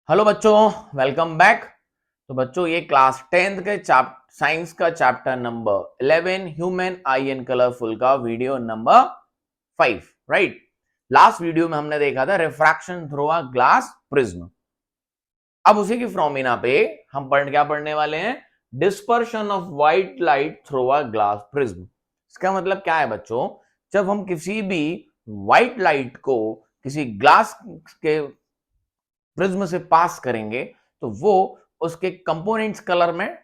Hello बच्चों, welcome back. तो बच्चों ये क्लास 10th के साइंस का chapter number 11 human eye and colourful का video number 5, right. Last video में हमने देखा था refraction through a glass prism. अब उसी की फ्रॉमिना पे हम क्या पढ़ने वाले हैं? Dispersion of white light through a glass prism. इसका मतलब क्या है बच्चों? जब हम किसी भी व्हाइट लाइट को किसी ग्लास के प्रिज्म से पास करेंगे तो वो उसके कंपोनेंट्स कलर में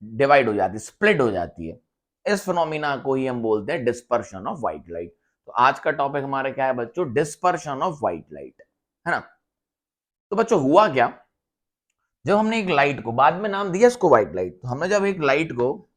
डिवाइड हो जाती है, स्प्लिट हो जाती है। इस फिनोमिना को ही हम बोलते हैं डिस्पर्शन ऑफ व्हाइट लाइट। तो आज का टॉपिक हमारा क्या है बच्चों? डिस्पर्शन ऑफ व्हाइट लाइट, है ना। तो बच्चों हुआ क्या, जब हमने एक लाइट को, बाद में नाम दिया इसको व्हाइट लाइट, तो हमने जब एक लाइट को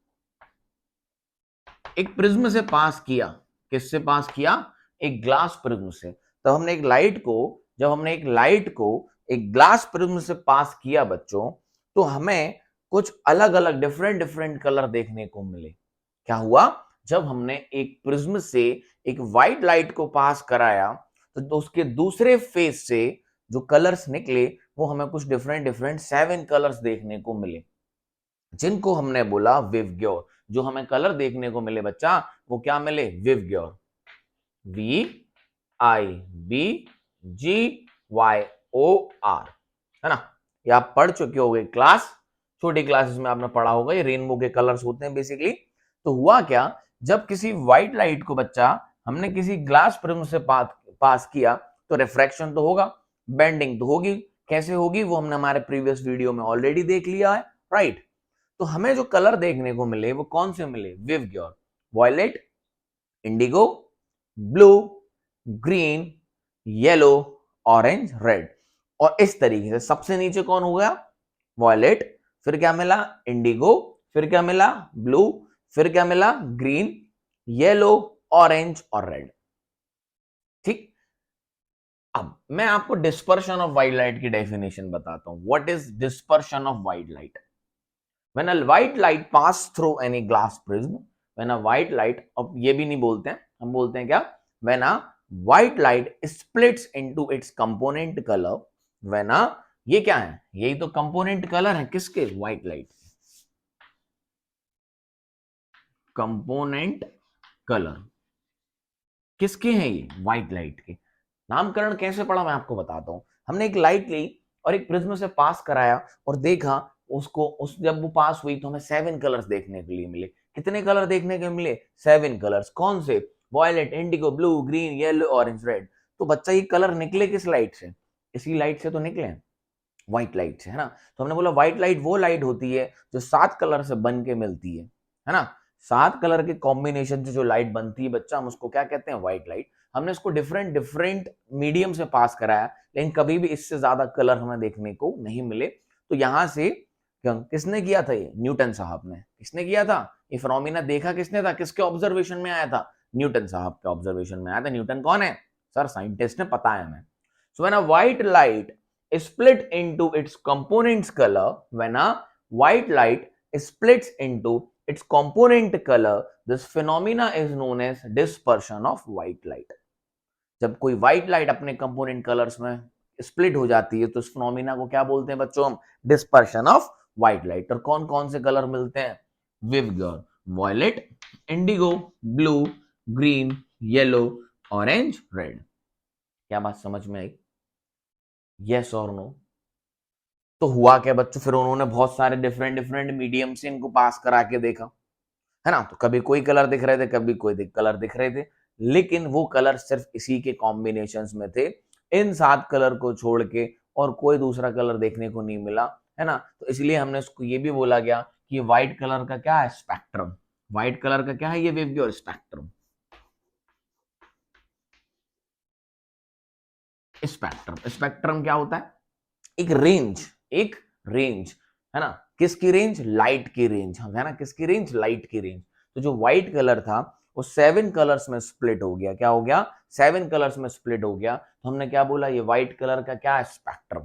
एक प्रिज्म से पास किया, किससे पास किया? एक ग्लास प्रिज्म से। तो हमने एक लाइट को, जब हमने एक लाइट को एक ग्लास प्रिज्म से पास किया बच्चों, तो हमें कुछ अलग अलग डिफरेंट डिफरेंट कलर देखने को मिले। क्या हुआ? जब हमने एक प्रिज्म से एक व्हाइट लाइट को पास कराया तो उसके दूसरे फेस से जो कलर्स निकले वो हमें कुछ डिफरेंट डिफरेंट 7 कलर्स देखने को मिले, जिनको हमने बोला विवग्योर। जो हमें कलर देखने को मिले बच्चा, वो क्या मिले? विवग्योर। VIVGYOR, है ना। ये आप पढ़ चुके होंगे क्लास, छोटी क्लासेस में आपने पढ़ा होगा। ये रेनबो के कलर्स होते हैं बेसिकली। तो हुआ क्या, जब किसी व्हाइट लाइट को बच्चा हमने किसी ग्लास प्रिज्म से पास किया तो रिफ्रैक्शन तो होगा, बेंडिंग तो होगी। कैसे होगी वो हमने हमारे प्रीवियस वीडियो में ऑलरेडी देख लिया है, राइट। तो हमें जो कलर देखने को मिले वो कौन से मिले? विवग्योर, violet, indigo, blue, green, yellow, orange, red. और इस तरीके से सबसे नीचे कौन हो गया? वॉयलेट, फिर क्या मिला? इंडिगो, फिर क्या मिला? ब्लू, फिर क्या मिला? ग्रीन, येलो, ऑरेंज और रेड। ठीक। अब मैं आपको डिस्पर्शन ऑफ व्हाइट लाइट की डेफिनेशन बताता हूं। What is dispersion of white light? When a white light pass through any glass prism, when a white light, अब ये भी नहीं बोलते हैं, हम बोलते हैं क्या? When a white light splits into its component color, when a, ये क्या है? यही तो कंपोनेंट कलर है किसके? White light. कंपोनेंट कलर किसके हैं? ये व्हाइट लाइट के। नामकरण कैसे पढ़ा मैं आपको बताता हूं। हमने एक लाइट ली और एक प्रिज्म से पास कराया और देखा उसको, उस जब वो पास हुई तो हमें 7 कलर्स देखने के लिए मिले। कितने कलर देखने के मिले? 7 कलर्स। कौन से? Violet, indigo, blue, green, yellow, orange, red. तो बच्चा ये कलर निकले किस लाइट से? इसी लाइट से तो निकले हैं, व्हाइट लाइट से, है ना। तो हमने बोला व्हाइट लाइट वो लाइट होती है जो 7 कलर से बन के मिलती है ना। 7 कलर के कॉम्बिनेशन से जो लाइट बनती है बच्चा, हम उसको क्या कहते हैं? White light. हमने इसको डिफरेंट डिफरेंट मीडियम से पास कराया, लेकिन कभी भी इससे ज्यादा कलर हमें देखने को नहीं मिले। तो यहां से किसने किया था? ये न्यूटन साहब ने। किसने किया था ये फिनोमिना? देखा किसने था? किसके ऑब्जर्वेशन में आया था? न्यूटन साहब के ऑब्जर्वेशन में आया था। न्यूटन कौन है सर? साइंटिस्ट ने, पता है हमें। So when a white light split into its components color, when a white light splits into its component color, this phenomena is known as dispersion of white light. जब कोई white light अपने component colours में split हो जाती है तो इस phenomena को क्या बोलते हैं बच्चों? हम डिस्पर्शन ऑफ व्हाइट लाइट। और कौन कौन से कलर मिलते हैं? विवग्योर, violet, indigo, blue, green, yellow, orange, red. क्या बात समझ में आई? यस और नो? तो हुआ क्या बच्चों, फिर उन्होंने बहुत सारे डिफरेंट डिफरेंट मीडियम से इनको पास करा के देखा, है ना। तो कभी कोई कलर दिख रहे थे, कभी कोई कलर दिख रहे थे, लेकिन वो कलर सिर्फ इसी के कॉम्बिनेशंस में थे। इन 7 कलर को छोड़ के और कोई दूसरा कलर देखने को नहीं मिला, है ना। तो इसलिए हमने उसको ये भी बोला गया कि व्हाइट कलर का क्या है? स्पेक्ट्रम। व्हाइट कलर का क्या है? ये वेवग्योर स्पेक्ट्रम। स्पेक्ट्रम, स्पेक्ट्रम क्या होता है? एक रेंज, एक रेंज, है ना। किसकी रेंज? लाइट की रेंज, है ना। किसकी रेंज? लाइट की रेंज। तो जो व्हाइट कलर था वो 7 कलर्स में स्प्लिट हो गया। क्या हो गया? 7 कलर्स में स्प्लिट हो गया। तो हमने क्या बोला? ये व्हाइट कलर का क्या है? स्पेक्ट्रम।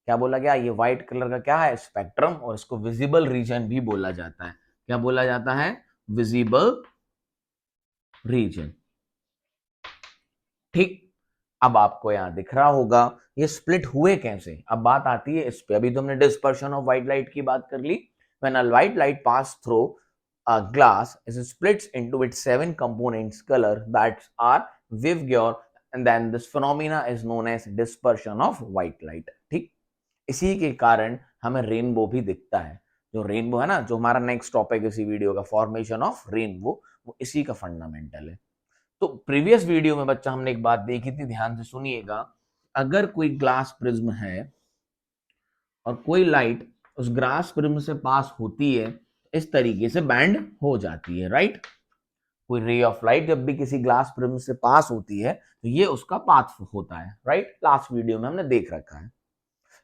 क्या बोला गया? ये व्हाइट कलर का क्या है? स्पेक्ट्रम। और इसको विजिबल रीजन भी बोला जाता है। क्या बोला जाता है? Visible region. ठीक। अब आपको यहाँ दिख रहा होगा ये स्प्लिट हुए कैसे। अब बात आती है इस पे, अभी तो हमने डिस्पर्शन ऑफ व्हाइट लाइट की बात कर ली। When a white light pass through a glass is splits into its 7 components color that are waveguide and then this phenomena is known as dispersion of white light। ठीक, इसी के कारण हमें rainbow भी दिखता है। जो रेनबो है ना, जो हमारा नेक्स्ट टॉपिक इसी वीडियो का, फॉर्मेशन ऑफ रेनबो, वो इसी का फंडामेंटल है। तो प्रीवियस वीडियो में बच्चा हमने एक बात देखी थी, ध्यान से सुनिएगा। अगर कोई ग्लास प्रिज्म है और कोई लाइट उस ग्लास प्रिज्म से पास होती है, इस तरीके से बैंड हो जाती है, राइट। कोई रे ऑफ लाइट जब भी किसी ग्लास प्रिज्म से पास होती है तो ये उसका पाथ होता है, राइट। लास्ट वीडियो में हमने देख रखा है।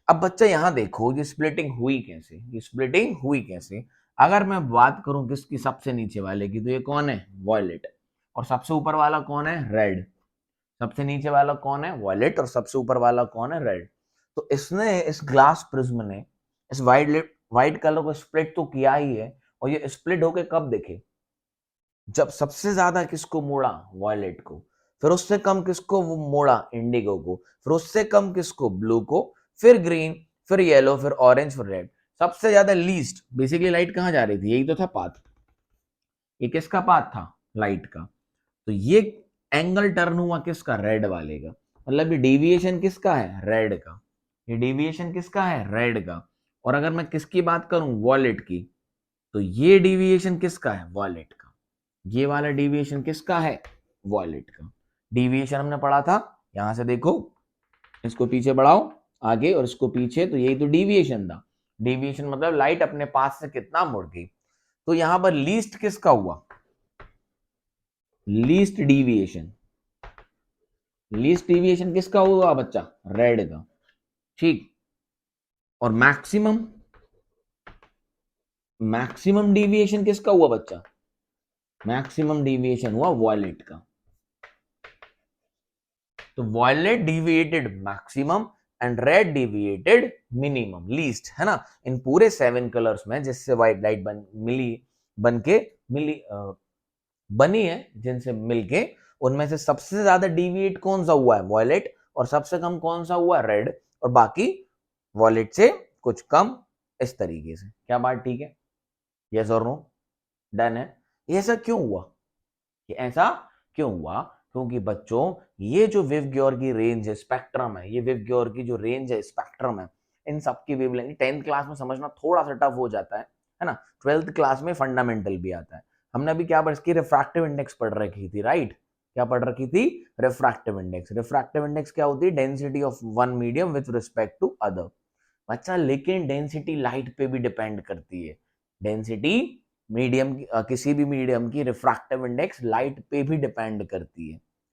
अब बच्चा यहां देखो ये स्प्लिटिंग हुई कैसे, ये स्प्लिटिंग हुई कैसे। अगर मैं बात करूं किसकी, सबसे नीचे वाले की, तो ये कौन है, वॉयलेट। और सबसे ऊपर वाला कौन है, रेड। सबसे नीचे वाला कौन है, वॉयलेट, और सबसे ऊपर वाला कौन है, रेड। तो इसने, इस ग्लास प्रिज्म ने इस व्हाइट कलर को स्प्लिट तो किया ही है। और ये स्प्लिट होके कब दिखे, जब सबसे ज्यादा किसको मोड़ा, वॉयलेट को। फिर उससे कम किसको वो मोड़ा, इंडिगो को। फिर उससे कम किसको, ब्लू को। फिर ग्रीन, फिर येलो, फिर ऑरेंज, फिर रेड। सबसे ज्यादा लीस्ट, बेसिकली लाइट कहां जा रही थी, यही तो था पाथ। ये किसका पाथ था, लाइट का। तो ये एंगल टर्न हुआ किसका, रेड वाले का। मतलब ये डेविएशन किसका है, रेड का। ये डेविएशन किसका है, रेड का। और अगर मैं किसकी बात करूं, वॉलेट की, तो ये डेविएशन किसका है, वॉलेट का। ये वाला डेविएशन किसका है, वॉलेट का। डेविएशन हमने पढ़ा था, यहां से देखो, इसको पीछे बढ़ाओ आगे और इसको पीछे, तो यही तो डेविएशन था। डेविएशन मतलब लाइट अपने पास से कितना मुड़ गई। तो यहां पर लीस्ट किसका हुआ, लीस्ट डेविएशन। लीस्ट डेविएशन किसका हुआ बच्चा, रेड का, ठीक। और मैक्सिमम, मैक्सिमम डेविएशन किसका हुआ बच्चा, मैक्सिमम डेविएशन हुआ वॉयलेट का। तो violet deviated maximum and red deviated minimum, least, है ना। इन पूरे 7 कलर्स में जिससे व्हाइट लाइट बनी है, जिनसे मिलके, उनमें से सबसे ज्यादा डिविएट कौन सा हुआ है, वॉयलेट। और सबसे कम कौन सा हुआ, रेड। और बाकी वॉयलेट से कुछ कम, इस तरीके से। क्या बात ठीक है, यस और नो, डन है। ये ऐसा क्यों हुआ, ये ऐसा क्यों हुआ, क्योंकि बच्चों ये जो वेवग्योर की रेंज है, स्पेक्ट्रम है, ये वेवग्योर की जो रेंज है, स्पेक्ट्रम है, इन सबकी वेवलेंथ 10th क्लास में समझना थोड़ा सा टफ हो जाता है ना। 12th क्लास में फंडामेंटल भी आता है। हमने अभी क्या पढ़ा, इसकी रिफ्रैक्टिव इंडेक्स पढ़ रखी थी, राइट। क्या पढ़ रखी थी, रिफ्रैक्टिव इंडेक्स। रिफ्रैक्टिव इंडेक्स क्या होती है, density of one medium with respect to other. अच्छा, लेकिन डेंसिटी लाइट पे भी डिपेंड करती है। डेंसिटी मीडियम की, किसी भी मीडियम की रिफ्रैक्टिव इंडेक्स लाइट पे भी डिपेंड करती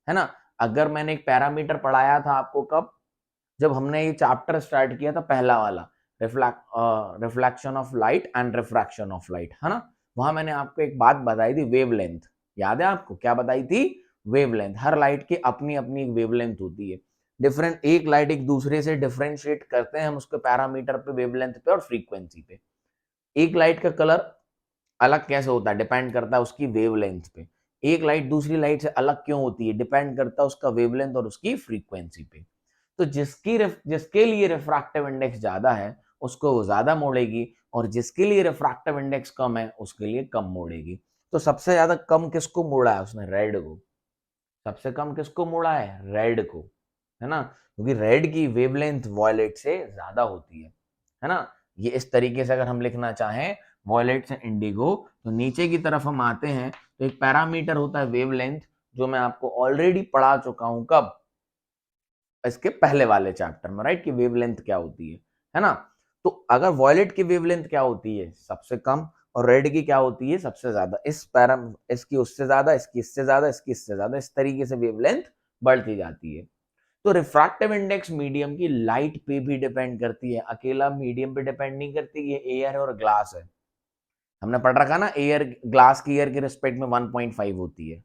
है ना। अगर मैंने एक पैरामीटर पढ़ाया था आपको, कब, जब हमने ये चैप्टर स्टार्ट किया था, पहला वाला, reflection of light and refraction of light, है ना। वहां मैंने आपको एक बात बताई थी, वेवलेंथ। याद है आपको, क्या बताई थी, वेवलेंथ। हर लाइट की अपनी अपनी एक वेवलेंथ होती है। डिफरेंट, एक लाइट एक दूसरे से डिफरेंशिएट करते हैं हम उसके पैरामीटर पे, वेवलेंथ पे और फ्रीक्वेंसी पे। एक लाइट का कलर अलग कैसे होता है, डिपेंड करता है उसकी वेवलेंथ पे। एक लाइट दूसरी लाइट से अलग क्यों होती है, डिपेंड करता है उसका वेवलेंथ और उसकी फ्रीक्वेंसी पे। तो जिसके लिए रिफ्रैक्टिव इंडेक्स ज्यादा है उसको वो ज्यादा मोड़ेगी, और जिसके लिए रिफ्रैक्टिव इंडेक्स कम है उसके लिए कम मोड़ेगी। तो सबसे ज्यादा कम किसको मोड़ा है उसने, रेड को। सबसे कम किसको मोड़ा है, रेड को, है ना। क्योंकि रेड की वेवलेंथ वॉयलेट से ज्यादा होती है ना। ये इस तरीके से अगर हम लिखना चाहें, वॉयलेट से इंडिगो, तो नीचे की तरफ हम आते हैं तो एक पैरामीटर होता है वेवलेंथ, जो मैं आपको ऑलरेडी पढ़ा चुका हूं, कब, इसके पहले वाले चैप्टर में, राइट, कि वेवलेंथ क्या होती है ना। तो अगर वॉयलेट की वेवलेंथ क्या होती है, सबसे कम, और रेड की क्या होती है, सबसे ज्यादा। इसकी उससे ज्यादा, इसकी इससे ज्यादा, इसकी इससे ज्यादा, इस तरीके से वेवलेंथ बढ़ती जाती है। तो रिफ्रैक्टिव इंडेक्स मीडियम की लाइट पे भी डिपेंड करती है, अकेला मीडियम पे डिपेंड नहीं करती। ये एयर है और ग्लास है, हमने पढ़ रखा ना, एयर, ग्लास की एयर के रिस्पेक्ट में 1.5 होती है,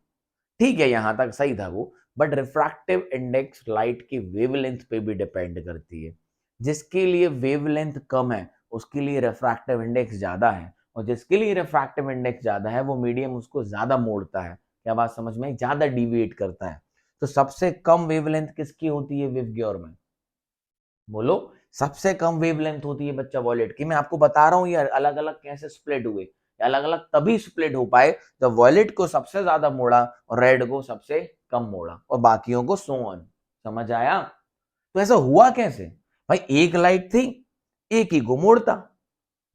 ठीक है, यहां तक सही था वो। बट रिफ्रैक्टिव इंडेक्स लाइट की वेवलेंथ पे भी डिपेंड करती है। जिसके लिए वेवलेंथ कम है उसके लिए रिफ्रैक्टिव इंडेक्स ज्यादा है, और जिसके लिए रिफ्रैक्टिव इंडेक्स ज्यादा है वो मीडियम उसको ज्यादा मोड़ता है। क्या बात समझ में, ज्यादा डिविएट करता है। तो सबसे कम वेवलेंथ किसकी होती है विवग्योर में? बोलो, सबसे कम वेवलेंथ होती है बच्चा वॉयलेट की। मैं आपको बता रहा हूं ये अलग अलग कैसे स्प्लिट हुए, अलग अलग तभी स्प्लिट हो पाए जब वॉयलेट को सबसे ज्यादा मोड़ा और रेड को सबसे कम मोड़ा और बाकियों को सो ऑन। समझ आया? तो ऐसा हुआ कैसे भाई? एक लाइट थी, एक ही को मोड़ता,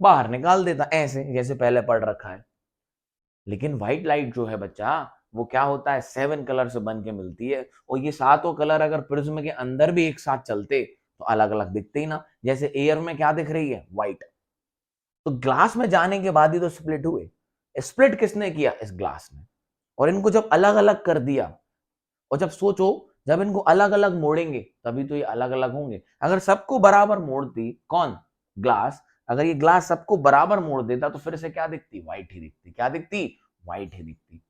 बाहर निकाल देता, ऐसे जैसे पहले पढ़ रखा है। लेकिन व्हाइट लाइट जो है बच्चा, वो क्या होता है, 7 कलर से बन के मिलती है, और ये सातों कलर अगर प्रिज्म के अंदर भी एक साथ चलते तो अलग अलग दिखते ही ना। जैसे एयर में क्या दिख रही है, व्हाइट, तो ग्लास में जाने के बाद ही तो स्प्लिट हुए। स्प्लिट किसने किया? इस ग्लास में। और इनको जब अलग अलग कर दिया, और जब सोचो जब इनको अलग अलग मोड़ेंगे तभी तो ये अलग अलग होंगे। अगर सबको बराबर मोड़ती कौन? ग्लास। अगर ये ग्लास सबको बराबर मोड़ देता तो फिर से क्या दिखती? व्हाइट ही दिखती। क्या दिखती? व्हाइट ही दिखती।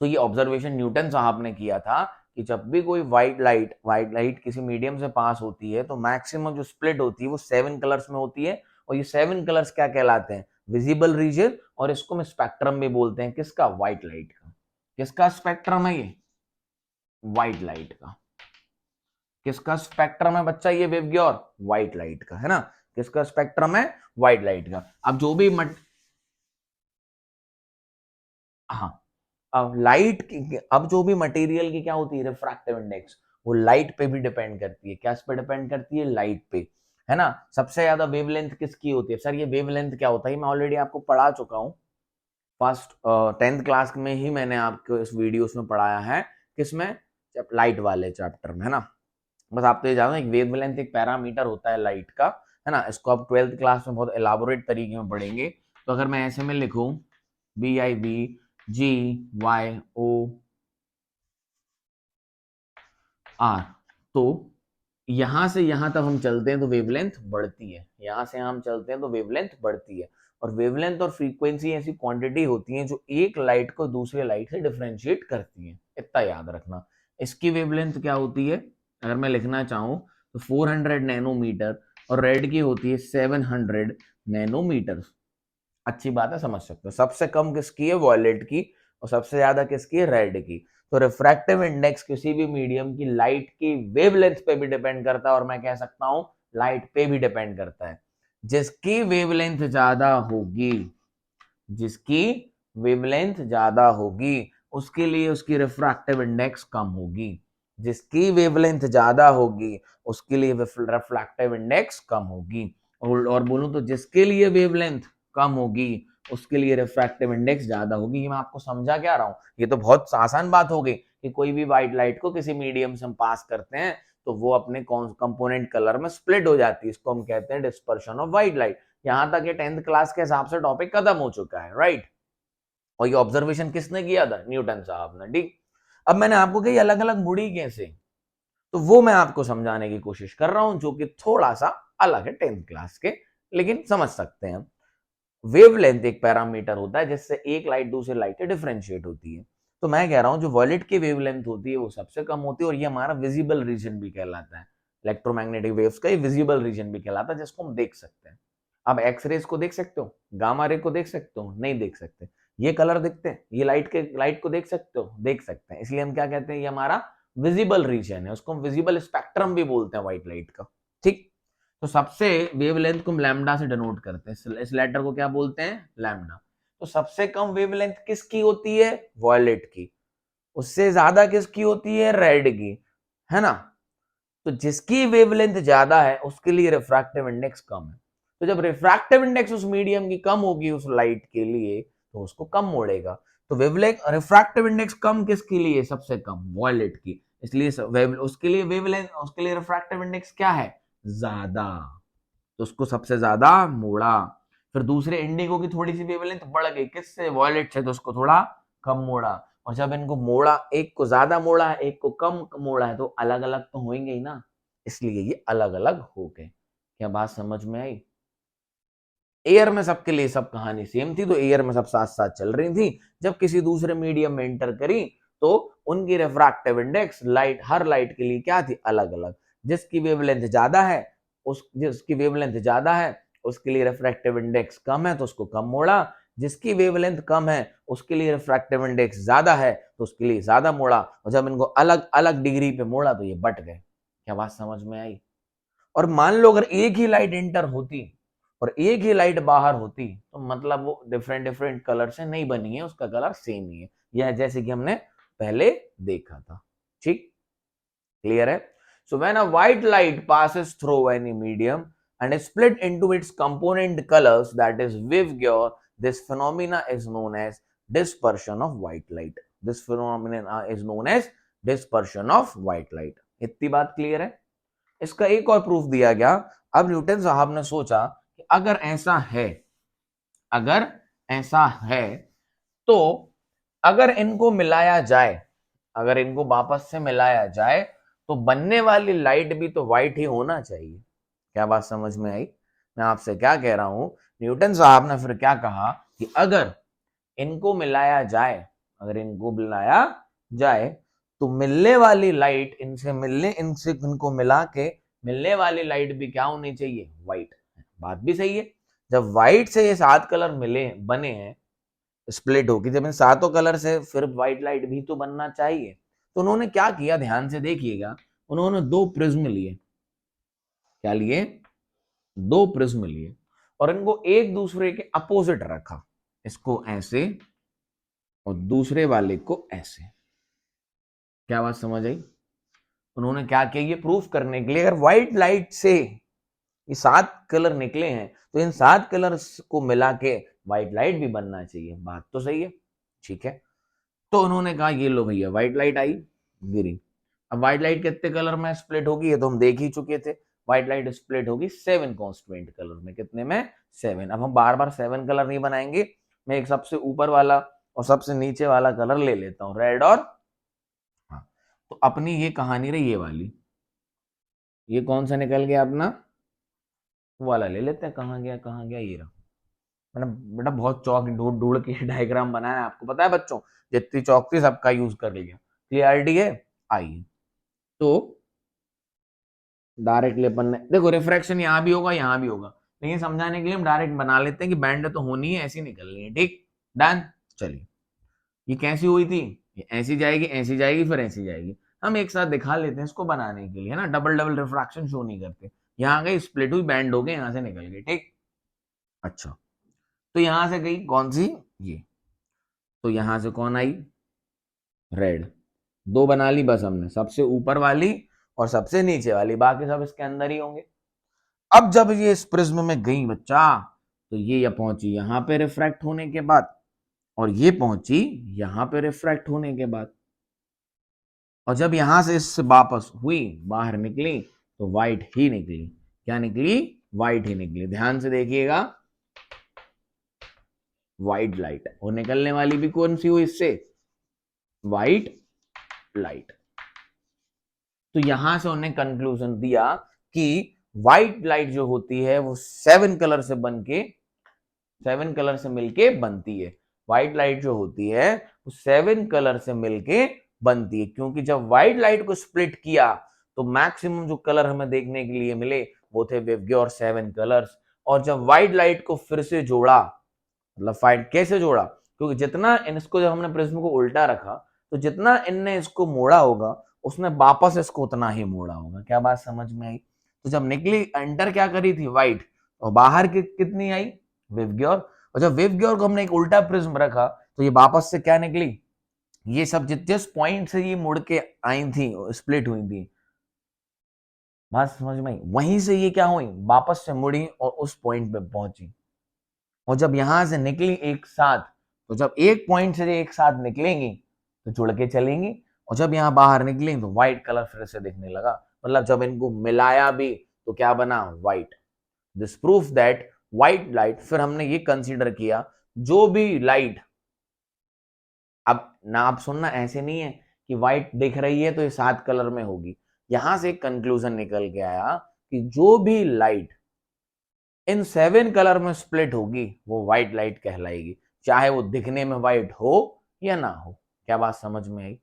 तो ये ऑब्जर्वेशन न्यूटन साहब ने किया था कि जब भी कोई व्हाइट लाइट किसी मीडियम से पास होती है तो मैक्सिमम जो स्प्लिट होती है वो 7 कलर्स में होती है। और ये 7 कलर्स क्या कहलाते हैं? Visible region. और इसको हम स्पेक्ट्रम भी बोलते हैं। किसका? व्हाइट लाइट का। किसका स्पेक्ट्रम है ये? व्हाइट लाइट का। किसका स्पेक्ट्रम है बच्चा? ये वेवग्योर, व्हाइट लाइट का, है ना। किसका स्पेक्ट्रम है? व्हाइट लाइट का। अब जो भी हाँ, अब जो भी मटेरियल की क्या होती है, रिफ्रैक्टिव इंडेक्स, वो लाइट पे भी डिपेंड करती है। क्या पे डिपेंड करती है? लाइट पे, है ना। सबसे ज्यादा वेवलेंथ किसकी होती है? सर ये वेवलेंथ क्या होता है? मैं ऑलरेडी आपको पढ़ा चुका हूँ। फर्स्ट 10th क्लास में ही मैंने आपको इस वीडियोस में पढ़ाया है। किसमें? लाइट वाले चैप्टर में, है ना। बस आप तो ये जानो, एक वेवलेंथ एक पैरामीटर होता है लाइट का, है ना। इसको आप 12th क्लास में बहुत एलाबोरेट तरीके में पढ़ेंगे। तो अगर मैं ऐसे में लिखूं BIVGYOR, तो यहां से यहां तक हम चलते हैं तो वेवलेंथ बढ़ती है। यहां से हम चलते हैं तो वेवलेंथ बढ़ती है। और वेवलेंथ और फ्रीक्वेंसी ऐसी क्वांटिटी होती है जो एक लाइट को दूसरे लाइट से डिफरेंशिएट करती है। इतना याद रखना। इसकी वेवलेंथ क्या होती है अगर मैं लिखना चाहूं तो 400 नैनोमीटर, और रेड की होती है 700 नैनोमीटर। अच्छी बात है, समझ सकते हो। सबसे कम किसकी है? वॉयलेट की। और सबसे ज्यादा किसकी है? रेड की। तो रिफ्रैक्टिव इंडेक्स किसी भी मीडियम की लाइट की वेवलेंथ पे भी डिपेंड करता है, और मैं कह सकता हूं लाइट पे भी डिपेंड करता है। जिसकी वेवलेंथ ज्यादा होगी, जिसकी वेवलेंथ ज्यादा होगी, उसके लिए उसकी रिफ्रैक्टिव इंडेक्स कम होगी। जिसकी वेवलेंथ ज्यादा होगी उसके लिए रिफ्रैक्टिव इंडेक्स कम होगी। और बोलूं तो जिसके लिए वेवलेंथ कम होगी उसके लिए रिफ्रैक्टिव इंडेक्स ज्यादा होगी। ये मैं आपको समझा क्या रहा हूं? ये तो बहुत आसान बात हो गई कि कोई भी व्हाइट लाइट को किसी मीडियम से हम पास करते हैं तो वो अपने कंपोनेंट कलर में स्प्लिट हो जाती है। इसको हम कहते हैं डिस्पर्शन ऑफ व्हाइट लाइट। यहां तक ये 10th क्लास के हिसाब से टॉपिक खत्म हो चुका है, राइट। और ये ऑब्जर्वेशन किसने किया था? न्यूटन साहब ने, ठीक। अब मैंने आपको कही अलग अलग मुड़ी कैसे, तो वो मैं आपको समझाने की कोशिश कर रहा हूं, जो कि थोड़ा सा अलग है 10th क्लास के, लेकिन समझ सकते हैं। वेवलेंथ एक पैरामीटर होता है जिससे एक लाइट दूसरे लाइट से डिफरेंशिएट होती है। तो मैं कह रहा हूं जो वॉयलेट की वेवलेंथ होती है वो सबसे कम होती है, और ये हमारा विजिबल रीजन भी कहलाता है। इलेक्ट्रोमैग्नेटिक वेव्स का ये विजिबल रीजन भी कहलाता है, जिसको हम देख सकते हैं। अब एक्सरेज को देख सकते हो, गामा रे को देख सकते हो, नहीं देख सकते। ये कलर दिखते हैं, ये लाइट को देख सकते हो, देख सकते हैं। इसलिए हम क्या कहते हैं, ये हमारा विजिबल रीजन है। उसको हम विजिबल स्पेक्ट्रम भी बोलते हैं व्हाइट लाइट का, ठीक। तो सबसे वेवलेंथ को हम लैम्डा से डिनोट करते हैं। इस लेटर को क्या बोलते हैं? लैम्डा। तो सबसे कम वेवलेंथ किसकी होती है? वॉयलेट की। उससे ज्यादा किसकी होती है? रेड की, है ना। तो जिसकी वेवलेंथ ज्यादा है उसके लिए रिफ्रैक्टिव इंडेक्स कम है। तो जब रिफ्रैक्टिव इंडेक्स उस मीडियम की कम होगी उस लाइट के लिए तो उसको कम मोड़ेगा। तो वेवलेंथ रिफ्रैक्टिव इंडेक्स कम किसके लिए? सबसे कम वॉयलेट की। इसलिए उसके लिए वेवलेंथ, उसके लिए रिफ्रैक्टिव इंडेक्स क्या है? ज्यादा। तो उसको सबसे ज्यादा मोड़ा। फिर दूसरे इंडिगो की थोड़ी सी वेवलेंथ बढ़ गई, किससे? वॉयलेट से, तो उसको थोड़ा कम मोड़ा। और जब इनको मोड़ा, एक को ज्यादा मोड़ा है एक को कम मोड़ा है, तो अलग अलग तो होंगे ही ना, इसलिए ये अलग अलग हो गए। क्या बात समझ में आई? एयर में सबके लिए सब कहानी सेम थी, तो एयर में सब साथ साथ चल रही थी। जब किसी दूसरे मीडियम में एंटर करी तो उनकी रिफ्रैक्टिव इंडेक्स लाइट, हर लाइट के लिए क्या थी? अलग अलग। जिसकी वेवलेंथ ज्यादा है जिसकी वेवलेंथ ज्यादा है उसके लिए रिफ्रैक्टिव इंडेक्स कम है तो उसको कम मोड़ा। जिसकी वेवलेंथ कम है उसके लिए रिफ्रैक्टिव इंडेक्स ज्यादा है, तो उसके लिए ज्यादा मोड़ा, और जब इनको अलग अलग डिग्री पे मोड़ा तो ये बट गए। क्या बात समझ में आई? और मान लो अगर एक ही लाइट एंटर होती और एक ही लाइट बाहर होती, तो मतलब वो डिफरेंट डिफरेंट कलर से नहीं बनी है, उसका कलर सेम ही है। यह जैसे कि हमने पहले देखा था। ठीक, क्लियर है? So when a white light passes through any medium and is split into its component colors, that is Viewger, this phenomena is known as dispersion of white light. This phenomena is known as dispersion of white light. इतनी बात clear है? इसका एक और proof दिया गया। अब Newton साहब ने सोचा कि अगर ऐसा है, अगर ऐसा है तो अगर इनको मिलाया जाए, अगर इनको वापस से मिलाया जाए तो बनने वाली लाइट भी तो व्हाइट ही होना चाहिए। क्या बात समझ में आई? मैं आपसे क्या कह रहा हूं, न्यूटन साहब ने फिर क्या कहा कि अगर इनको मिलाया जाए, अगर इनको मिलाया जाए तो मिलने वाली लाइट इनसे इनको मिला के मिलने वाली लाइट भी क्या होनी चाहिए? व्हाइट। बात भी सही है। जब व्हाइट से ये 7 कलर मिले बने हैं, स्प्लिट होगी, जब इन सातों कलर से फिर व्हाइट लाइट भी तो बनना चाहिए। तो उन्होंने क्या किया, ध्यान से देखिएगा, उन्होंने दो प्रिज्म लिए। क्या लिए? दो प्रिज्म लिए और इनको एक दूसरे के अपोजिट रखा, इसको ऐसे और दूसरे वाले को ऐसे। क्या बात समझ आई? उन्होंने क्या किया, ये प्रूफ करने के लिए अगर व्हाइट लाइट से ये 7 कलर निकले हैं तो इन 7 कलर्स को मिला के व्हाइट लाइट भी बनना चाहिए। बात तो सही है, ठीक है। तो उन्होंने कहा ये लो भैया, व्हाइट लाइट आई, गिरी। अब व्हाइट लाइट कितने कलर में स्प्लिट होगी, ये तो हम देख ही चुके थे। व्हाइट लाइट स्प्लिट होगी 7 कॉन्स्टेंट कलर में। कितने में? 7। अब हम बार बार 7 कलर नहीं बनाएंगे, मैं एक सबसे ऊपर वाला और सबसे नीचे वाला कलर ले लेता हूं, रेड और, हाँ, तो अपनी ये कहानी रही ये वाली। ये कौन सा निकल गया अपना? वाला ले लेते हैं। कहाँ गया, कहाँ गया? ये रहा। मैंने बेटा बहुत चौक ढूंढ ढूंढ के डायग्राम बनाया है, आपको पता है बच्चों, जितनी चौक थी सबका यूज कर लिया। क्लियरिटी है? आइए, तो डायरेक्टली अपन ने देखो रिफ्रैक्शन यहाँ भी होगा यहाँ भी होगा, लेकिन समझाने के लिए हम डायरेक्ट बना लेते हैं कि बैंड तो होनी है, ऐसी निकलनी है। ठीक, डन। चलिए, ये कैसी हुई थी? ये ऐसी जाएगी, ऐसी जाएगी, फिर ऐसी जाएगी। हम एक साथ दिखा लेते हैं इसको बनाने के लिए, है ना, डबल डबल रिफ्रैक्शन शो नहीं करते। यहाँ गई, स्प्लिट हुई, बैंड हो गए, यहाँ से निकल गए। ठीक, अच्छा, तो यहां से गई कौन सी? ये। तो यहां से कौन आई? रेड। दो बना ली बस हमने, सबसे ऊपर वाली और सबसे नीचे वाली, बाकी सब इसके अंदर ही होंगे। अब जब ये इस प्रिज्म में गई बच्चा, तो ये पहुंची यहां पे रिफ्रैक्ट होने के बाद, और ये पहुंची यहां पे रिफ्रैक्ट होने के बाद, और जब यहां से इससे वापस हुई, बाहर निकली, तो व्हाइट ही निकली। क्या निकली? व्हाइट ही निकली। ध्यान से देखिएगा, व्हाइट लाइट, और निकलने वाली भी कौन सी हुई इससे? White light. तो यहां से उन्होंने कंक्लूजन दिया कि व्हाइट लाइट जो होती है वो 7 कलर से बनके 7 कलर से मिलके बनती है। व्हाइट लाइट जो होती है वो 7 कलर से मिलके बनती है, क्योंकि जब व्हाइट लाइट को स्प्लिट किया तो मैक्सिमम जो कलर हमें देखने के लिए मिले वो थे विवग्योर 7 कलर्स। और जब व्हाइट लाइट को फिर से जोड़ा, मतलब फाइट कैसे जोड़ा, क्योंकि जितना इसको, जब हमने प्रिज्म को उल्टा रखा तो जितना इनने इसको मोड़ा होगा उसने वापस इसको उतना ही मोड़ा होगा। क्या बात समझ में आई? तो जब निकली, एंटर क्या करी थी? व्हाइट, और बाहर कितनी आई? विवग्योर। और जब विवग्योर को हमने एक उल्टा प्रिज्म रखा तो ये वापस से क्या निकली? ये सब जिस पॉइंट से ये मुड़ के आई थी, स्प्लिट हुई थी, बात समझ में आई? वहीं से ये क्या हुई? वापस से मुड़ी और उस पॉइंट पे पहुंची। और जब यहां से निकली एक साथ, तो जब एक पॉइंट से एक साथ निकलेंगी तो जुड़ के चलेंगी, और जब यहां बाहर निकली तो व्हाइट कलर फिर से दिखने लगा। मतलब जब इनको मिलाया भी तो क्या बना? White. This proof that white light, फिर हमने ये कंसीडर किया, जो भी लाइट, अब ना आप सुनना, ऐसे नहीं है कि व्हाइट दिख रही है तो ये 7 कलर में होगी। यहां से एक कंक्लूजन निकल के आया कि जो भी लाइट इन 7 कलर में स्प्लिट होगी वो व्हाइट लाइट कहलाएगी, चाहे वो दिखने में व्हाइट हो या ना हो। क्या बात समझ में आई?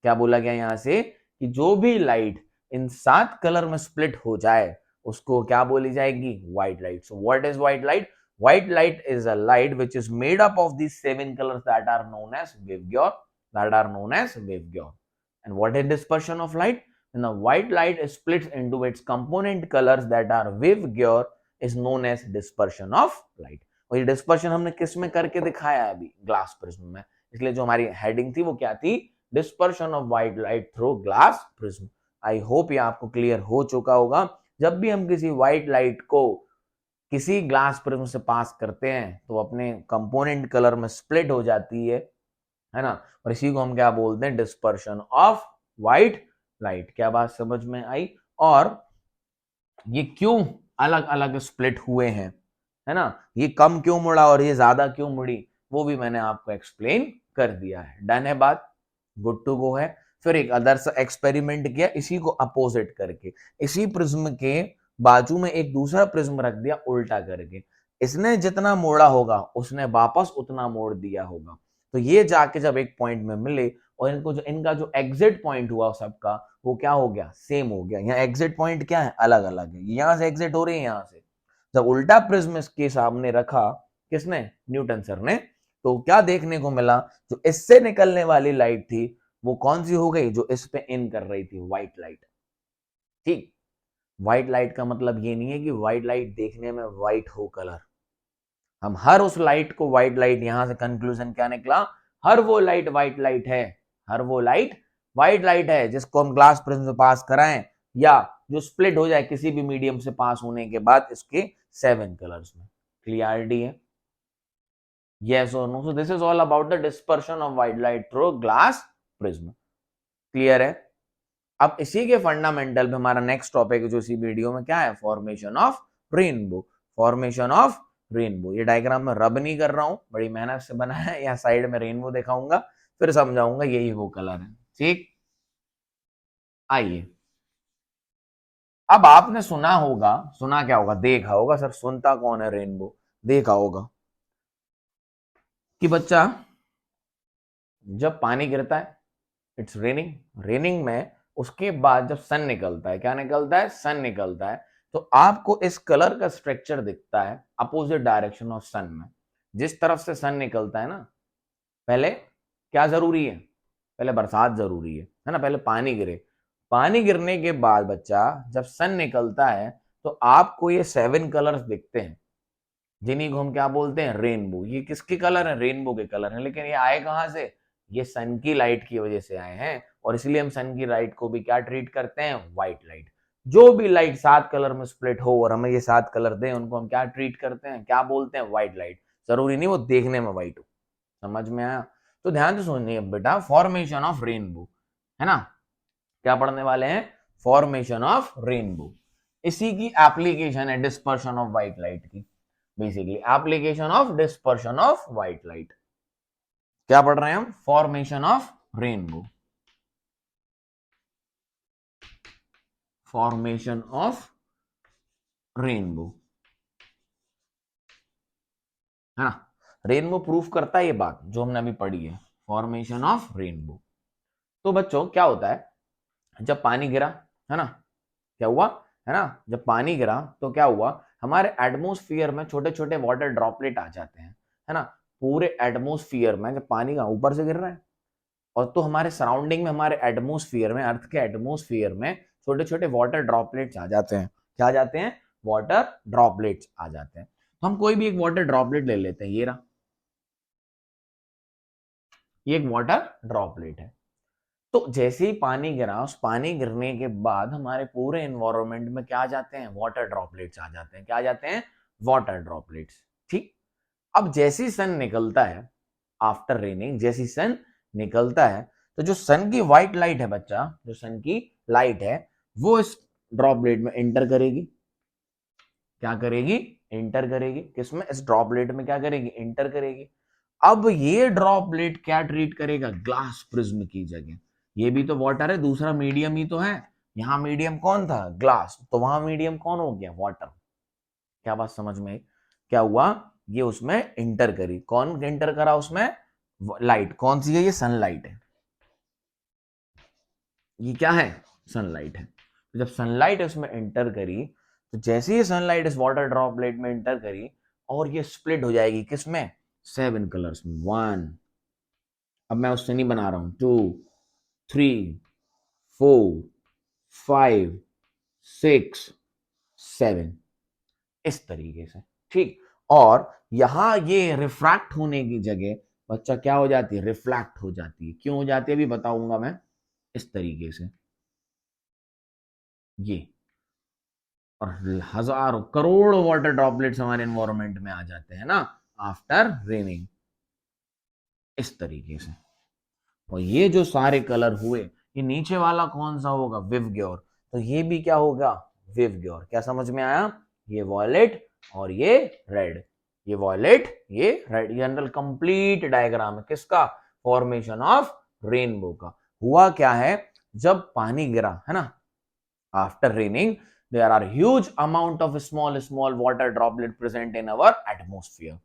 क्या बोला गया यहां से कि जो भी लाइट इन 7 कलर में स्प्लिट हो जाए उसको क्या बोली जाएगी? White light. So what is white light? White light is a light which is made up of these 7 colors that are known as waveguide. And what is dispersion of light? When the white light is split into its component colors that are waveguide is known as dispersion of light. और ये dispersion हमने किस में करके दिखाया है अभी? Glass prism में. इसलिए जो हमारी हेडिंग थी वो क्या थी? Dispersion of white light through glass prism. I hope ये आपको क्लियर हो चुका होगा. जब भी हम किसी व्हाइट लाइट को किसी ग्लास प्रिज्म से पास करते हैं तो अपने कंपोनेंट कलर में स्प्लिट हो जाती है ना. और इसी को हम क्या बोलते हैं? Dispersion of white light. क्या बात समझ में आई? और ये क्यों अलग अलग स्प्लिट हुए हैं, है ना, ये कम क्यों मुड़ा और ये ज्यादा क्यों मुड़ी, वो भी मैंने आपको एक्सप्लेन कर दिया है. डन है बात? गुड टू गो है. फिर एक अदर एक्सपेरिमेंट किया इसी को अपोजिट करके. इसी प्रिज्म के बाजू में एक दूसरा प्रिज्म रख दिया उल्टा करके. इसने जितना मोड़ा होगा उसने वापस उतना मोड़ दिया होगा. तो ये जाके जब एक पॉइंट में मिले और इनका जो एग्जिट पॉइंट हुआ सबका वो क्या हो गया? सेम हो गया. यहाँ एग्जिट पॉइंट क्या है? अलग अलग है. यहाँ से एग्जिट हो रही है यहाँ से. जब उल्टा प्रिज्म इसके सामने रखा किसने? न्यूटन सर ने. तो क्या देखने को मिला? जो इससे निकलने वाली लाइट थी वो कौन सी हो गई? जो इस पे इन कर रही थी, व्हाइट लाइट. ठीक. व्हाइट लाइट का मतलब ये नहीं है कि व्हाइट लाइट देखने में व्हाइट हो कलर. हम हर उस लाइट को व्हाइट लाइट, यहां से कंक्लूजन क्या निकला? हर वो लाइट व्हाइट लाइट है. हर वो लाइट व्हाइट लाइट है जिसको हम ग्लास प्रिज्म से पास कराएं या जो स्प्लिट हो जाए किसी भी मीडियम से पास होने के बाद इसके 7 कलर्स में. क्लियरिटी है? यस और no? So this is all about the dispersion of white light through glass prism. Clear है? अब इसी के फंडामेंटल पे हमारा नेक्स्ट टॉपिक जो इसी वीडियो में क्या है? Formation of rainbow. Formation of rainbow. ये डायग्राम में रब नहीं कर रहा हूं, बड़ी मेहनत से बना है. यहाँ साइड में रेनबो दिखाऊंगा फिर समझाऊंगा यही वो कलर है. ठीक. आइए, अब आपने सुना होगा, सुना क्या होगा? देखा होगा. सर सुनता कौन है रेनबो? देखा होगा कि बच्चा जब पानी गिरता है, इट्स रेनिंग, रेनिंग में उसके बाद जब सन निकलता है, क्या निकलता है? सन निकलता है. तो आपको इस कलर का स्ट्रक्चर दिखता है अपोजिट डायरेक्शन ऑफ सन में. जिस तरफ से सन निकलता है ना, पहले क्या जरूरी है? पहले बरसात जरूरी है ना. पहले पानी गिरे. पानी गिरने के बाद बच्चा जब सन निकलता है तो आपको ये 7 कलर्स दिखते हैं जिन्हीं को हम क्या बोलते हैं? रेनबो. ये किसके कलर है? रेनबो के कलर हैं. लेकिन ये आए कहां से? ये सन की लाइट की वजह से आए हैं. और इसलिए हम सन की लाइट को भी क्या ट्रीट करते हैं? White light. जो भी लाइट 7 कलर में स्प्लिट हो और हमें ये 7 कलर दें उनको हम क्या ट्रीट करते हैं? क्या बोलते हैं? White light. जरूरी नहीं वो देखने में व्हाइट हो. समझ में आया? तो ध्यान से सुनिए बेटा, फॉर्मेशन ऑफ रेनबो, है ना. क्या पढ़ने वाले हैं? Formation of rainbow. इसी की एप्लीकेशन है डिस्पर्शन ऑफ व्हाइट लाइट की. Basically application of dispersion of white light. क्या पढ़ रहे हैं हम? Formation of rainbow. Formation of rainbow, है ना. रेनबो प्रूफ करता है ये बात जो हमने अभी पढ़ी है, फॉर्मेशन ऑफ रेनबो. तो बच्चों क्या होता है जब पानी गिरा, है ना, क्या हुआ, है ना, जब पानी गिरा तो क्या हुआ? हमारे एटमोस्फियर में छोटे छोटे वाटर ड्रॉपलेट आ जाते हैं, है ना. पूरे एटमोस्फियर में जब पानी का ऊपर से गिर रहा है और तो हमारे सराउंडिंग में, हमारे एटमोस्फियर में, अर्थ के एटमोस्फियर में छोटे छोटे वाटर ड्रॉपलेट्स आ जाते हैं. क्या आ जाते हैं? वाटर ड्रॉपलेट्स आ जाते हैं. तो हम कोई भी एक वाटर ड्रॉपलेट ले लेते हैं. ये रहा, ये एक वाटर ड्रॉपलेट है. तो जैसे ही पानी गिरा, उस पानी गिरने के बाद हमारे पूरे एनवायरनमेंट में क्या आ जाते हैं? वाटर ड्रॉपलेट्स आ जाते हैं. क्या आ जाते हैं? Water droplets. ठीक. अब जैसी सन निकलता है, आफ्टर रेनिंग जैसी सन निकलता है तो जो सन की व्हाइट लाइट है बच्चा, जो सन की लाइट है वो इस ड्रॉपलेट में एंटर करेगी. क्या करेगी? एंटर करेगी. किसमें? इस ड्रॉपलेट में क्या करेगी? एंटर करेगी. अब ये ड्रॉपलेट क्या ट्रीट करेगा? ग्लास प्रिज्म की जगह. ये भी तो वाटर है, दूसरा मीडियम ही तो है. यहां मीडियम कौन था? ग्लास. तो वहां मीडियम कौन हो गया? वाटर. क्या बात समझ में? क्या हुआ? ये उसमें एंटर करी. कौन एंटर करा उसमें? लाइट. कौन सी है? ये सनलाइट है. ये क्या है? सनलाइट है. तो जब सनलाइट उसमें एंटर करी तो जैसे ही सनलाइट इस वाटर ड्रॉपलेट में एंटर करी और ये स्प्लिट हो जाएगी किसमें, 7 कलर्स में। 1, अब मैं उससे नहीं बना रहा हूं, 2, 3, 4, 5, 6, 7, इस तरीके से, ठीक। और यहां ये रिफ्रैक्ट होने की जगह बच्चा क्या हो जाती है, रिफ्लेक्ट हो जाती है। क्यों हो जाती है अभी बताऊंगा मैं। इस तरीके से ये, और हजारों करोड़ों वाटर ड्रॉपलेट्स हमारे एनवायरनमेंट में आ जाते हैं ना आफ्टर रेनिंग, इस तरीके से। और ये जो सारे कलर हुए, ये नीचे वाला कौन सा होगा, विवग्योर। तो ये भी क्या होगा, विवग्योर। क्या समझ में आया, ये वॉयलेट और ये रेड, ये वॉयलेट ये रेड, जनरल कंप्लीट डायग्राम है किसका, फॉर्मेशन ऑफ रेनबो का। हुआ क्या है, जब पानी गिरा है ना after raining, there are huge amount of small water droplet present in our atmosphere.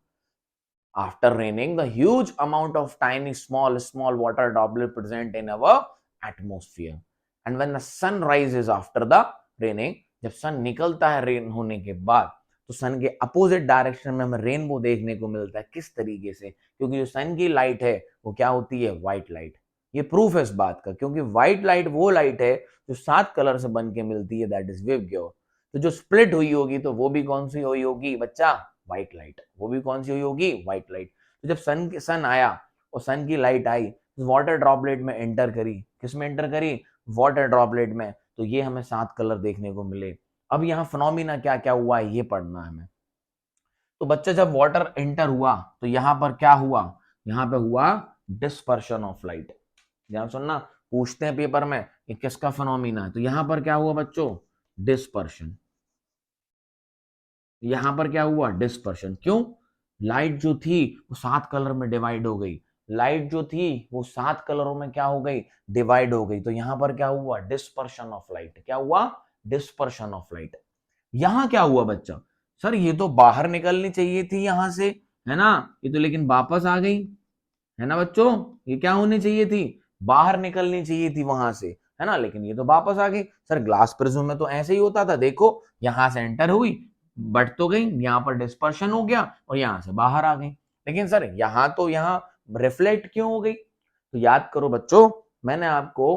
After raining, the huge amount of tiny small water droplet present in our atmosphere. And when the sun rises after the raining, जब सन निकलता है rain होने के बाद, तो सन के opposite direction में हमें रेनबो देखने को मिलता है। किस तरीके से, क्योंकि जो सन की लाइट है वो क्या होती है, व्हाइट लाइट। ये प्रूफ है इस बात का, क्योंकि व्हाइट लाइट वो लाइट है जो 7 कलर से बन के मिलती है, दैट इज विवग्योर। तो जो स्प्लिट हुई होगी तो वो भी कौन सी हुई होगी बच्चा, व्हाइट लाइट। वो भी कौन सी हुई होगी, व्हाइट लाइट। तो जब सन आया और सन की लाइट आई, वाटर ड्रॉपलेट में एंटर करी, किसमें एंटर करी, वाटर ड्रॉपलेट में, तो ये हमें 7 कलर देखने को मिले। अब यहाँ फिनोमिना क्या क्या हुआ है ये पढ़ना है हमें। तो बच्चा जब वाटर एंटर हुआ तो यहाँ पर क्या हुआ, यहाँ पे हुआ डिस्पर्शन ऑफ लाइट। ध्यान सुनना, पूछते हैं पेपर में कि किसका फिनोमिना है। तो यहाँ पर क्या हुआ बच्चों, डिस्पर्शन। यहां पर क्या हुआ, डिस्पर्शन। क्यों, लाइट जो थी वो 7 कलर में डिवाइड हो गई। लाइट जो थी वो 7 कलरों में क्या हो गई, डिवाइड हो गई। तो यहां पर क्या हुआ, डिस्पर्शन ऑफ लाइट। क्या हुआ, डिस्पर्शन ऑफ लाइट। यहां क्या हुआ बच्चा, सर ये तो बाहर निकलनी चाहिए थी यहां से, है ना, ये तो लेकिन वापस आ गई, है ना बच्चों। ये क्या होनी चाहिए थी, बाहर निकलनी चाहिए थी वहां से, है ना, लेकिन ये तो वापस आ गई। सर ग्लास प्रिज्म में तो ऐसे ही होता था, देखो यहां से एंटर हुई, बढ़ तो गई, यहाँ पर डिस्पर्शन हो गया और यहां से बाहर आ गई। लेकिन सर यहां तो यहाँ रिफ्लेक्ट क्यों हो गई। तो याद करो बच्चों, मैंने आपको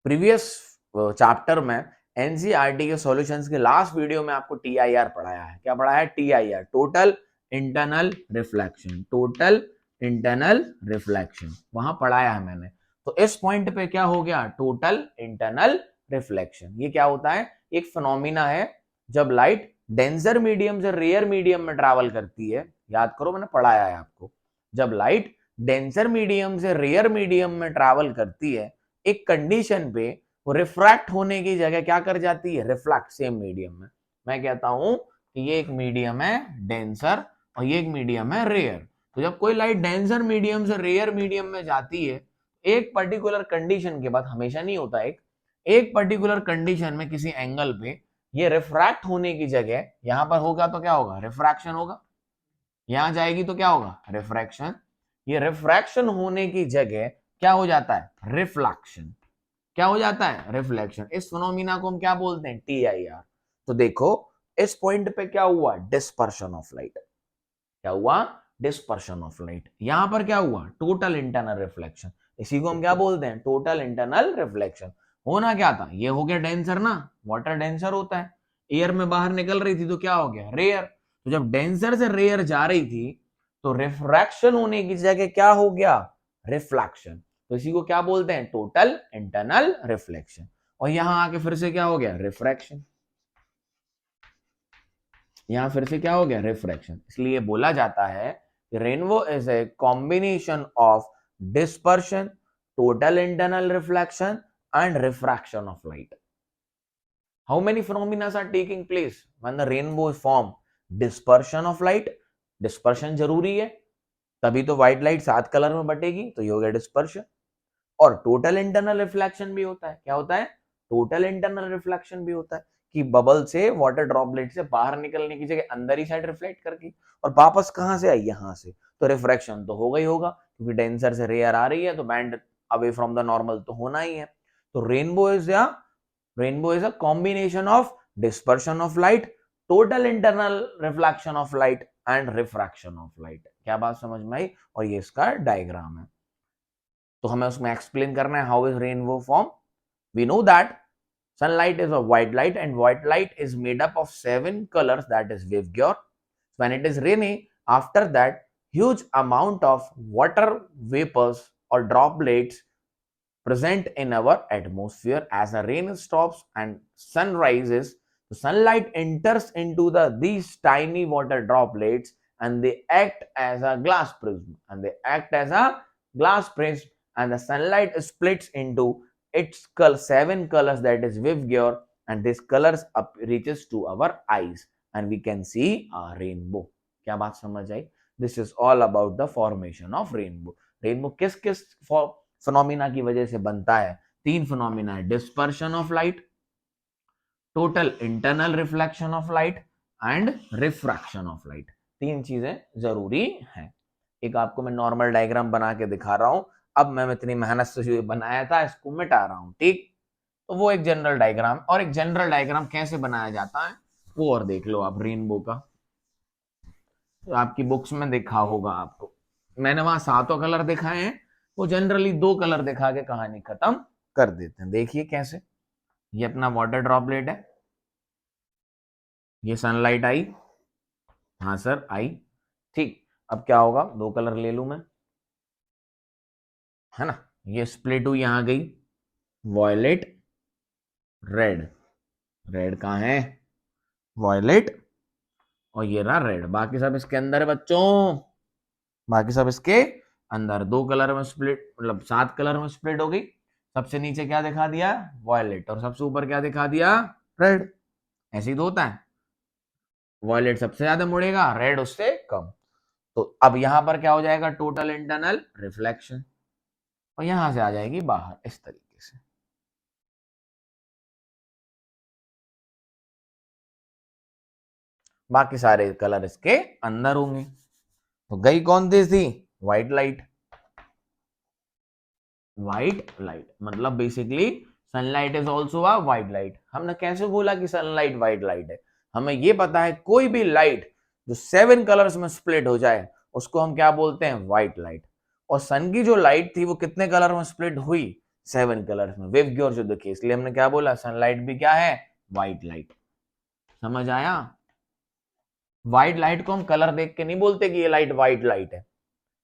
प्रीवियस चैप्टर में एनसीईआरटी के सॉल्यूशंस के लास्ट वीडियो में आपको टीआईआर पढ़ाया है। क्या पढ़ाया है, TIR, total internal reflection. Total internal reflection वहां पढ़ाया है मैंने। तो इस पॉइंट पे क्या हो गया, टोटल इंटरनल रिफ्लेक्शन। ये क्या होता है, एक फिनोमिना है जब लाइट डेंसर मीडियम से रेयर मीडियम में ट्रैवल करती है। याद करो मैंने पढ़ाया है आपको, जब लाइट डेंसर मीडियम से रेयर मीडियम में ट्रैवल करती है, एक कंडीशन पे वो रिफ्रैक्ट होने की जगह क्या कर जाती है, रिफ्लेक्ट सेम मीडियम में। मैं कहता हूं कि ये एक मीडियम है डेंसर और ये एक मीडियम है रेयर। तो जब कोई लाइट डेंसर मीडियम से रेयर मीडियम में जाती है, एक पर्टिकुलर कंडीशन के बाद, हमेशा नहीं होता, एक पर्टिकुलर कंडीशन में किसी एंगल पे ये रिफ्रैक्ट होने की जगह यहां पर होगा तो क्या होगा, रिफ्रैक्शन होगा। यहां जाएगी तो क्या होगा, रिफ्रैक्शन। ये रिफ्रैक्शन होने की जगह क्या हो जाता है, रिफ्लेक्शन। क्या हो जाता है, रिफ्लेक्शन। इस फिनोमिना को हम क्या बोलते हैं, टीआईआर। तो देखो इस पॉइंट पे क्या हुआ, डिस्पर्शन ऑफ लाइट। क्या हुआ, डिस्पर्शन ऑफ लाइट। यहां पर क्या हुआ, टोटल इंटरनल रिफ्लेक्शन। इसी को हम क्या बोलते हैं, टोटल इंटरनल रिफ्लेक्शन। होना क्या था, ये हो गया डेंसर ना, वाटर डेंसर होता है, एयर में बाहर निकल रही थी तो क्या हो गया, रेयर। तो जब डेंसर से रेयर जा रही थी तो रिफ्रैक्शन होने की जगह क्या हो गया, रिफ्लेक्शन। तो इसी को क्या बोलते हैं, टोटल इंटरनल रिफ्लेक्शन। और यहां आके फिर से क्या हो गया, रिफ्रैक्शन। यहां फिर से क्या हो गया, रिफ्रैक्शन। इसलिए बोला जाता है rainbow is a combination of dispersion, total internal reflection and refraction of light. How many phenomena are taking place when the rainbow is formed? Dispersion of light, dispersion जरूरी है, तभी तो व्हाइट लाइट 7 कलर में बटेगी, तो ये हो गया dispersion. और टोटल इंटरनल रिफ्लेक्शन भी होता है। क्या होता है, टोटल इंटरनल रिफ्लेक्शन भी होता है कि बबल से, वाटर ड्रॉपलेट से बाहर निकलने की जगह अंदर ही साइड रिफ्लेक्ट करके और वापस कहां से आई, यहां से। तो रिफ्रैक्शन तो होगा ही होगा, क्योंकि डेंसर से रेयर आ रही है तो band away from the normal तो होना ही है। तो rainbow is a combination of dispersion of light, total internal reflection of light and refraction of light. क्या बात समझ में आई? और ये इसका डायग्राम है, तो हमें उसमें एक्सप्लेन करना है how is rainbow form. We know that sunlight is a white light and white light is made up of 7 colors, that is Vivgyor. When it is rainy, after that huge amount of water vapors or droplets present in our atmosphere. As the rain stops and sun rises, the sunlight enters into these tiny water droplets and they act as a glass prism, and the sunlight splits into its 7 colors, that is Vivgyor, and this colors up reaches to our eyes and we can see a rainbow. क्या बात समझ आई? This is all about the formation of rainbow. Rainbow किस किस phenomena की वजह से बनता है? 3 फिनोमिना है, dispersion of light, total internal reflection of light and refraction of light. 3 चीजें जरूरी हैं। एक आपको मैं नॉर्मल डायग्राम बना के दिखा रहा हूं, अब मैं इतनी मेहनत से बनाया था इसको मिटा रहा हूं, ठीक? तो वो एक जनरल डायग्राम, और एक जनरल डायग्राम कैसे बनाया जाता है वो और देख लो आप रेनबो का। तो आपकी बुक्स में देखा होगा आपको, मैंने वहां 7 कलर दिखाए हैं, वो जनरली 2 कलर दिखा के कहानी खत्म कर देते हैं। देखिए कैसे, ये अपना वाटर ड्रॉपलेट है, ये सनलाइट आई, हाँ सर आई, ठीक। अब क्या होगा, 2 कलर ले लू मैं, है ना, ये स्प्लिट हुई, यहां गई वॉयलेट रेड, रेड कहाँ है, वॉयलेट, और ये रहा रेड, बाकी सब इसके अंदर है बच्चों, बाकी सब इसके अंदर। 2 कलर में स्प्लिट, मतलब 7 कलर में स्प्लिट हो गई। सबसे नीचे क्या दिखा दिया, वॉयलेट, और सबसे ऊपर क्या दिखा दिया, रेड। ऐसे ही तो होता है, वॉयलेट सबसे ज्यादा मुड़ेगा, रेड उससे कम। तो अब यहां पर क्या हो जाएगा, टोटल इंटरनल रिफ्लेक्शन, और यहां से आ जाएगी बाहर इस तरीके से। बाकी सारे कलर इसके अंदर होंगे। तो गई कौन सी थी, व्हाइट लाइट। व्हाइट लाइट मतलब basically sunlight is also a white light. हमने कैसे बोला कि सनलाइट व्हाइट लाइट है? हमें यह पता है कोई भी लाइट जो 7 कलर्स में स्प्लिट हो जाए उसको हम क्या बोलते हैं, व्हाइट लाइट। और सन की जो लाइट थी वो कितने कलर में स्प्लिट हुई, 7 कलर्स में, विवग्योर जो देखिए, इसलिए हमने क्या बोला, सनलाइट भी क्या है, व्हाइट लाइट। समझ आया? व्हाइट लाइट को हम कलर देख के नहीं बोलते कि ये लाइट व्हाइट लाइट है।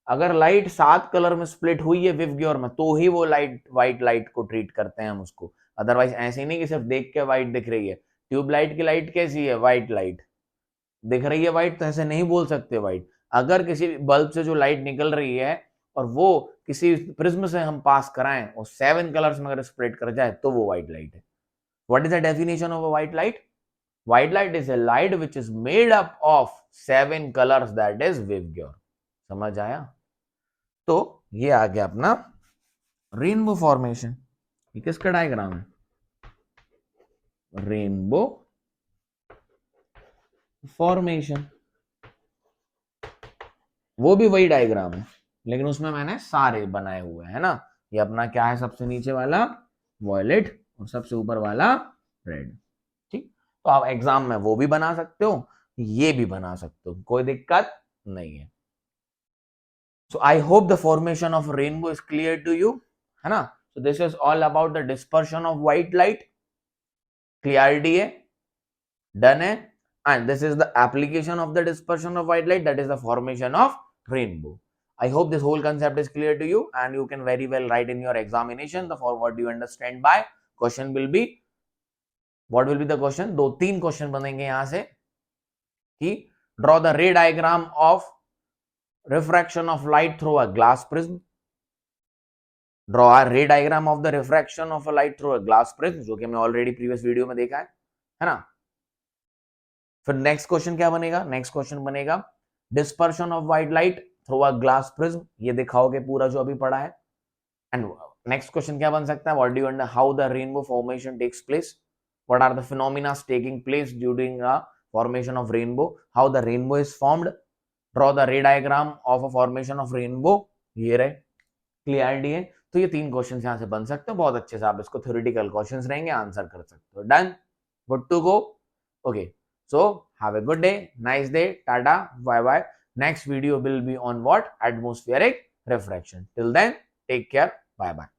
अगर लाइट 7 कलर में स्प्लिट हुई है विवग्योर में, तो ही वो लाइट व्हाइट लाइट को ट्रीट करते हैं हम उसको। अदरवाइज ऐसे नहीं कि सिर्फ देख के व्हाइट दिख रही है। ट्यूबलाइट की लाइट कैसी है, व्हाइट लाइट दिख रही है व्हाइट, तो ऐसे नहीं बोल सकते व्हाइट। अगर किसी बल्ब से जो लाइट निकल रही है और वो किसी प्रिज्म से हम पास कराएं और 7 कलर्स में अगर स्प्लिट कर जाए तो वो व्हाइट लाइट है। What is the definition of a white light? White light is a light which is made up of 7 colors, that is Vivgyor। समझ आया? तो ये आ गया अपना रेनबो फॉर्मेशन। ये किसका डायग्राम है, रेनबो फॉर्मेशन। वो भी वही डायग्राम है लेकिन उसमें मैंने सारे बनाए हुए हैं ना। ये अपना क्या है, सबसे नीचे वाला वॉयलेट और सबसे ऊपर वाला रेड, ठीक। तो आप एग्जाम में वो भी बना सकते हो, ये भी बना सकते हो, कोई दिक्कत नहीं है। So I hope the formation of rainbow is clear to you, है ना। So this is all about the dispersion of white light, clarity है, done है, and this is the application of the dispersion of white light, that is the formation of rainbow. I hope this whole concept is clear to you and you can very well write in your examination the for what you understand by question will be, what will be the question, 2-3 question बनेंगे यहां से कि draw the ray diagram of refraction of light through a glass prism, draw a ray diagram of the refraction of a light through a glass prism, जो कि हमने already previous video में देखा है ना। फिर नेक्स्ट क्वेश्चन क्या बनेगा, नेक्स्ट क्वेश्चन बनेगा dispersion of white light through a glass prism, ये दिखाओगे पूरा जो अभी पढ़ा है। एंड नेक्स्ट क्वेश्चन क्या बन सकता है, what do you under how the rainbow formation takes place, what are the phenomena taking place during a formation of rainbow, how the rainbow is formed, draw the ray diagram of a formation of rainbow, ये रहे, clarity है। तो ये 3 question यहां से बन सकते हैं, बहुत अच्छे से आप इसको थ्योरेटिकल क्वेश्चंस रहेंगे, आंसर कर सकते हो। Done, good to go, okay. So Have a good day, nice day, tata, bye bye. Next video will be on what? Atmospheric refraction. Till then, take care, bye bye.